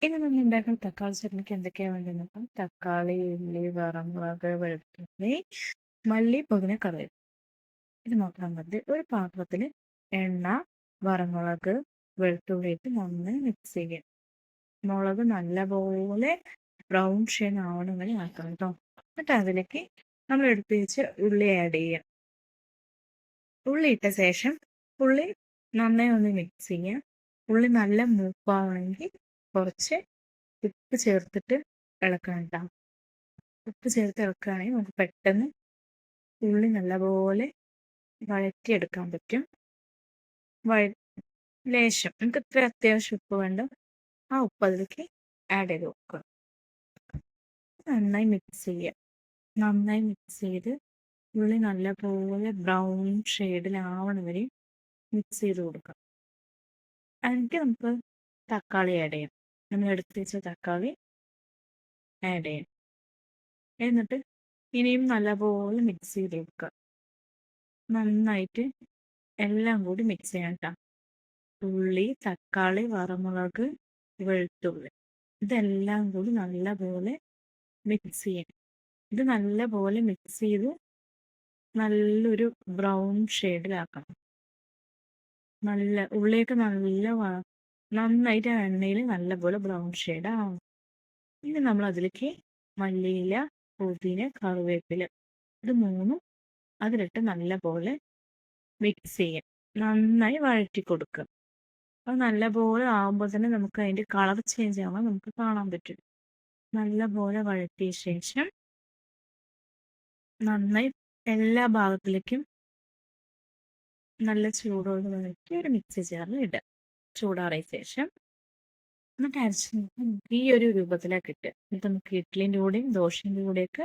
ഇനി നമ്മൾ ഉണ്ടാക്കുന്ന തക്കാളി ചട്നിക്ക് എന്തൊക്കെയാണ് വേണ്ടത് നോക്കാം. തക്കാളി, ഉള്ളി, വറമുളക്, വെളുത്തുള്ളി, മല്ലി, പുതിന, കറിവേപ്പില. ഇത് നോക്കാൻ മതി. ഒരു പാത്രത്തിൽ എണ്ണ, വറമുളക്, വെളുത്തുള്ളി ഇട്ട് നന്നായി മിക്സ് ചെയ്യാം. മുളക് നല്ലപോലെ ബ്രൗൺ ഷെയ്ഡ് ആവണം വരെ ആക്കണം കേട്ടോ. എന്നിട്ട് അതിലേക്ക് നമ്മൾ എടുത്ത് വെച്ച് ഉള്ളി ആഡ് ചെയ്യാം. ഉള്ളി ഇട്ട ശേഷം ഉള്ളി നന്നായി ഒന്ന് മിക്സ് ചെയ്യാം. ഉള്ളി നല്ല മൂപ്പാവണമെങ്കിൽ കുറച്ച് ഉപ്പ് ചേർത്തിട്ട് ഇളക്കണം കേട്ടോ. ഉപ്പ് ചേർത്ത് ഇളക്കുകയാണെങ്കിൽ നമുക്ക് പെട്ടെന്ന് ഉള്ളി നല്ലപോലെ വഴറ്റിയെടുക്കാൻ പറ്റും. ലേശം നമുക്ക് ഇത്ര അത്യാവശ്യം ഉപ്പ് വേണ്ട ആ ഉപ്പ് അതിലേക്ക് ആഡ് ചെയ്ത് വെക്കുക. നന്നായി മിക്സ് ചെയ്യുക. നന്നായി മിക്സ് ചെയ്ത് ഉള്ളി നല്ലപോലെ ബ്രൗൺ ഷെയ്ഡിലാവണ വരെ മിക്സ് ചെയ്ത് കൊടുക്കാം. അതിലേക്ക് നമുക്ക് തക്കാളി ആഡ് ചെയ്യാം. നമ്മൾ എടുത്ത് വെച്ച തക്കാളി ആഡ് ചെയ്യാം. എന്നിട്ട് ഇനിയും നല്ലപോലെ മിക്സ് ചെയ്ത് കൊടുക്കുക. നന്നായിട്ട് എല്ലാം കൂടി മിക്സ് ചെയ്യാം കേട്ടോ. ഉള്ളി, തക്കാളി, വറമുളക്, വെളുത്തുള്ളി ഇതെല്ലാം കൂടി നല്ലപോലെ മിക്സ് ചെയ്യാം. ഇത് നല്ലപോലെ മിക്സ് ചെയ്ത് നല്ലൊരു ബ്രൗൺ ഷെയ്ഡിലാക്കണം. നല്ല ഉള്ളിയൊക്കെ നന്നായിട്ട് എണ്ണയിൽ നല്ലപോലെ ബ്രൗൺ ഷെയ്ഡ് ആവും. ഇനി നമ്മൾ അതിലേക്ക് മല്ലിയില, പുതിന, കറിവേപ്പില ഇത് മൂന്നും അതിലിട്ട് നല്ലപോലെ മിക്സ് ചെയ്യാം. നന്നായി വഴറ്റി കൊടുക്കുക. അത് നല്ലപോലെ ആകുമ്പോൾ തന്നെ നമുക്ക് അതിൻ്റെ കളർ ചേഞ്ച് ആവാൻ നമുക്ക് കാണാൻ പറ്റും. നല്ലപോലെ വഴറ്റിയ ശേഷം നന്നായി എല്ലാ ഭാഗത്തിലേക്കും നല്ല ചൂടോട് വഴറ്റി ഒരു മിക്സി ജാറിൽ ഇടുക. ചൂടാറിയ ശേഷം എന്നിട്ട് അരച്ച് ഈ ഒരു രൂപത്തിലാണ് കിട്ടുക. എന്നിട്ട് നമുക്ക് ഇഡ്ഡലിൻ്റെ കൂടെയും ദോശൻ്റെ കൂടെയൊക്കെ